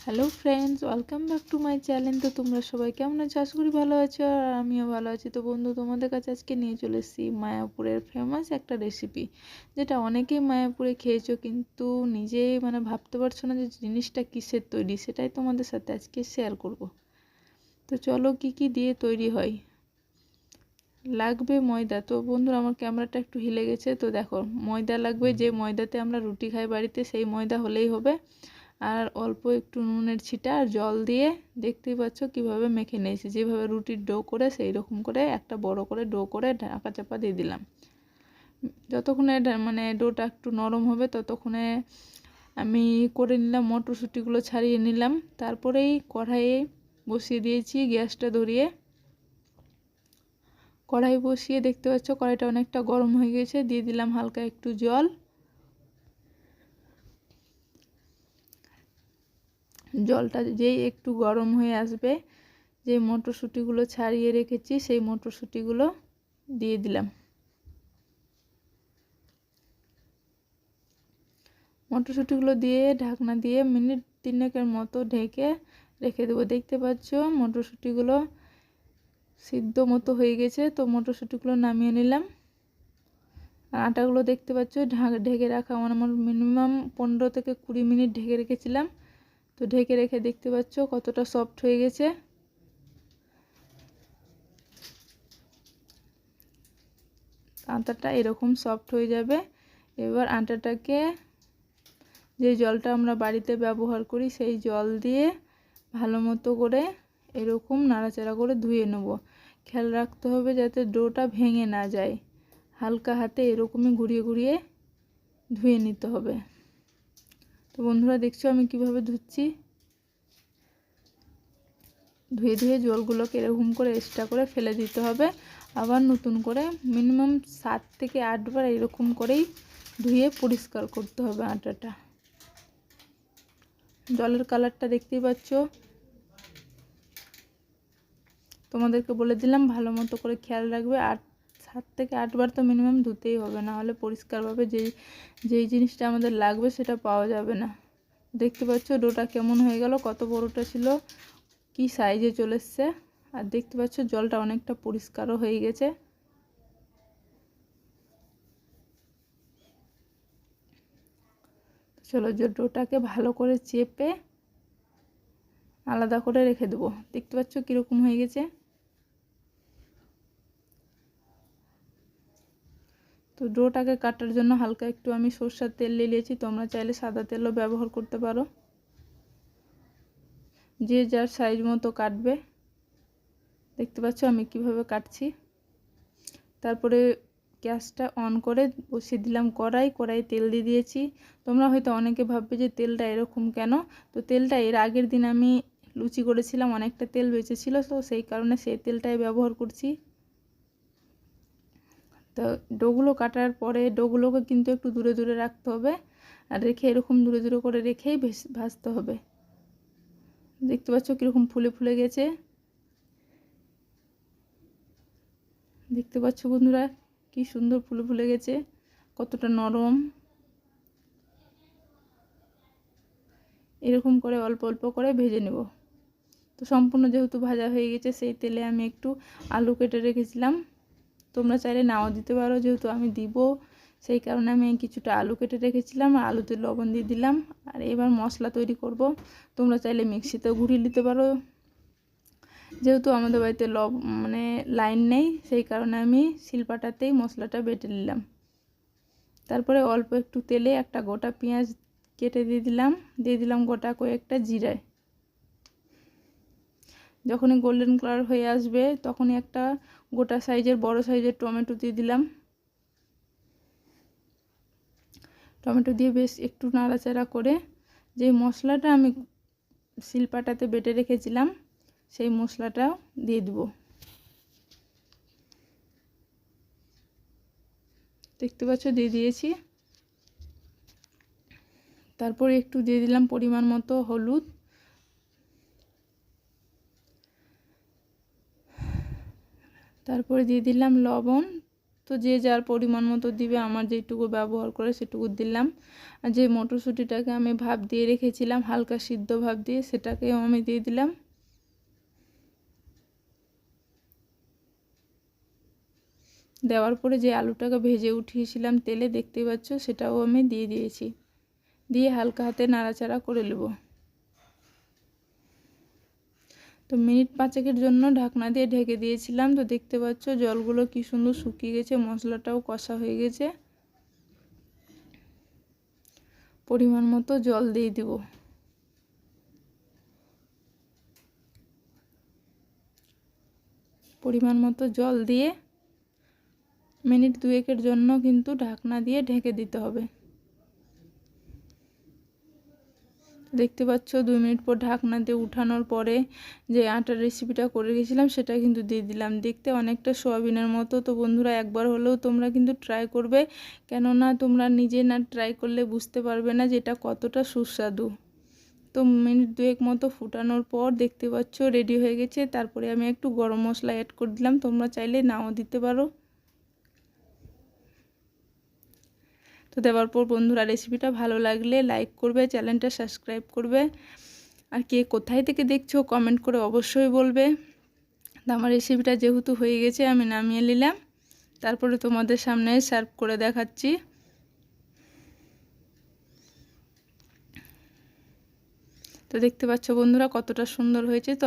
Hello friends, welcome back to my channel. তো তোমরা সবাই কেমন আছো? আশা করি ভালো আছো, আর আমিও ভালো আছি। তো বন্ধু, তোমাদের কাছে আজকে নিয়ে চলে এসেছি মায়াপুরের ফেমাস একটা রেসিপি, যেটা অনেকেই মায়াপুরে খেয়েছো কিন্তু নিজেই ভাবতে পারছো না যে জিনিসটা কিসের তৈরি। সেটাই তোমাদের সাথে আজকে শেয়ার করব। তো চলো কি কি দিয়ে তৈরি হয়। লাগবে ময়দা। তো বন্ধুরা, আমার ক্যামেরাটা একটু হিলে গেছে, তো দেখো ময়দা লাগবে। যে ময়দাতে আমরা রুটি খাই বাড়িতে, সেই ময়দা হলেই হবে। আর অল্প একটু নুনের ছিটা আর জল দিয়ে দেখতেই পাচ্ছ কিভাবে মেখে নিয়েছি। যেভাবে রুটির ডো করে সেই রকম করে একটা বড় করে ডো করে ঢাকা চাপা দিয়ে দিলাম। যতক্ষণে ডোটা একটু নরম হবে ততক্ষণে আমি করে নিলাম, মটরশুঁটিগুলো ছাড়িয়ে নিলাম। তারপরেই কড়াইয়ে বসিয়ে দিয়েছি, গ্যাসটা ধরিয়ে। কড়াই বসিয়ে দেখতে পাচ্ছ কড়াইটা অনেকটা গরম হয়ে গেছে। দিয়ে দিলাম হালকা একটু জল। জলটা যেই একটু গরম হয়ে আসবে, যে মটরশুঁটিগুলো ছাড়িয়ে রেখেছি সেই মটরশুঁটিগুলো দিয়ে দিলাম। মটরশুঁটিগুলো দিয়ে ঢাকনা দিয়ে মিনিট 3 মতো ঢেকে রেখে দেবো। দেখতে পাচ্ছ মটরশুঁটিগুলো সিদ্ধ মতো হয়ে গেছে। তো মটরশুঁটিগুলো নামিয়ে নিলাম। আর আটাগুলো দেখতে পাচ্ছ ঢেকে রাখা, আমার মিনিমাম 15 থেকে 20 মিনিট ঢেকে রেখেছিলাম। তো ঢেকে রেখে দেখতে পাচ্ছ কতটা সফট হয়ে গেছে। আটাটা এরকম সফট হয়ে যাবে। এবার আটাটাকে, যে জলটা আমরা বাড়িতে ব্যবহার করি সেই জল দিয়ে ভালো মতো করে এরকম নাড়াচাড়া করে ধুয়ে নেব। খেয়াল রাখতে হবে যাতে ডোটা ভেঙে না যায়। হালকা হাতে এরকমই ঘুরিয়ে ঘুরিয়ে ধুয়ে নিতে হবে। তো বন্ধুরা, দেখছো আমি কিভাবে ধুচ্ছি। ধুয়ে ধুয়ে জলগুলোকে এরকম করে এক্সট্রা করে ফেলে দিতে হবে। আবার নতুন করে মিনিমাম 7 থেকে 8 বার এরকম করেই ধুয়ে পরিষ্কার করতে হবে আটাটা। জলের কালারটা দেখতেই পাচ্ছ। তোমাদেরকে বলে দিলাম ভালো মতো করে খেয়াল রাখবে। 7 থেকে 8 বার তো মিনিমাম ধুতেই হবে, না হলে পরিষ্কারভাবে যেই জিনিসটা আমাদের লাগবে সেটা পাওয়া যাবে না। দেখতে পাচ্ছ ডোটা কেমন হয়ে গেল, কত বড়টা ছিল, কি সাইজে চলে এসছে। আর দেখতে পাচ্ছ জলটা অনেকটা পরিষ্কারও হয়ে গেছে। চলো ডোটাকে ভালো করে চেপে আলাদা করে রেখে দেবো। দেখতে পাচ্ছ কীরকম হয়ে গেছে। তো ডোটাকে কাটার জন্য হালকা একটু আমি সরষের তেল নিয়েছি, তোমরা চাইলে সাদা তেলও ব্যবহার করতে পারো। যে যার সাইজ মতো কাটবে। দেখতে পাচ্ছ আমি কিভাবে কাটছি। তারপরে গ্যাসটা অন করে বসিয়ে দিলাম কড়াই তেল দিয়ে দিয়েছি। তোমরা হয়তো অনেকে ভাববে যে তেলটা এরকম কেন। তো তেলটা এর আগের দিন আমি লুচি করেছিলাম, অনেকটা তেল বেঁচেছিল, তো সেই কারণে সেই তেলটাই ব্যবহার করছি। তো ডোগুলো কাটার পরে ডোগুলোকে কিন্তু একটু দূরে দূরে রাখতে হবে, আর রেখে এরকম দূরে দূরে করে রেখেই ভাজতে হবে। দেখতে পাচ্ছ কীরকম ফুলে ফুলে গেছে। দেখতে পাচ্ছ বন্ধুরা কি সুন্দর ফুলে ফুলে গেছে, কতটা নরম। এরকম করে অল্প অল্প করে ভেজে নেব। তো সম্পূর্ণ যেহেতু ভাজা হয়ে গেছে, সেই তেলে আমি একটু আলু কেটে রেখেছিলাম। তোমরা চাইলে নাও দিতে পারো, যেহেতু আমি দিব সেই কারণে আমি কিছুটা আলু কেটে রেখেছিলাম আর আলুতে লবণ দিয়ে দিলাম। আর এবার মশলা তৈরি করব। তোমরা চাইলে মিক্সিতেও ঘুরিয়ে নিতে পারো। যেহেতু আমাদের বাড়িতে লাইন নেই, সেই কারণে আমি শিলপাটাতেই মশলাটা বেটে নিলাম। তারপরে অল্প একটু তেলে একটা গোটা পেঁয়াজ কেটে দিয়ে দিলাম গোটা কয়েকটা জিরা। যখনই গোল্ডেন কালার হয়ে আসবে তখনই একটা গোটা সাইজের বড় সাইজের টমেটো দিয়ে দিলাম। টমেটো দিয়ে বেশ একটু নাড়াচাড়া করে যে মশলাটা আমি শিলপাটাতে বেটে রেখেছিলাম সেই মশলাটাও দিয়ে দেব। দেখতে পাচ্ছ দিয়ে দিয়েছি। তারপরে একটু দিয়ে দিলাম পরিমাণ মতো হলুদ। তারপরে দিয়ে দিলাম লবণ। তো যে যার পরিমাণ মতো দিবে, আমার যেটুকু ব্যবহার করে সেটুকু দিলাম। আর যে মটরশুঁটিটাকে আমি ভাপ দিয়ে রেখেছিলাম হালকা সিদ্ধ ভাপ দিয়ে, সেটাকেও আমি দিয়ে দিলাম। দেওয়ার পরে যে আলুটাকে ভেজে উঠিয়েছিলাম তেলে, দেখতে পাচ্ছ, সেটাও আমি দিয়ে দিয়েছি। দিয়ে হালকা হাতে নাড়াচাড়া করে নেব। তো মিনিট 5 জন্য ঢাকনা দিয়ে ঢেকে দিয়েছিলাম। তো দেখতে পাচ্ছ জলগুলো কি সুন্দর শুকিয়ে গেছে, মশলাটাও কষা হয়ে গেছে। পরিমাণ মতো জল দিয়ে দিব। পরিমাণ মতো জল দিয়ে মিনিট 2 জন্য কিন্তু ঢাকনা দিয়ে ঢেকে দিতে হবে। দেখতে পাচ্ছ 2 মিনিট পর ঢাকনা দিয়ে উঠানোর পরে যে আটার রেসিপিটা করে গেছিলাম সেটা কিন্তু দিয়ে দিলাম। দেখতে অনেকটা সয়াবিনের মতো। তো বন্ধুরা একবার হলেও তোমরা কিন্তু ট্রাই করবে, কেননা তোমরা নিজে না ট্রাই করলে বুঝতে পারবে না যে এটা কতটা সুস্বাদু। তো মিনিট 2 মতো ফুটানোর পর দেখতে পাচ্ছ রেডি হয়ে গেছে। তারপরে আমি একটু গরম মশলা অ্যাড করে দিলাম, তোমরা চাইলে নাও দিতে পারো। তো দেওয়ার পর বন্ধুরা রেসিপিটা ভালো লাগলে লাইক করবে, চ্যানেলটা সাবস্ক্রাইব করবে, আর কে কোথায় থেকে দেখছো কমেন্ট করে অবশ্যই বলবে। তো আমার রেসিপিটা যেহেতু হয়ে গেছে আমি নামিয়ে নিলাম, তারপরে তোমাদের সামনে সার্ভ করে দেখাচ্ছি। তো দেখতে পাচ্ছ বন্ধুরা কতটা সুন্দর হয়েছে। তো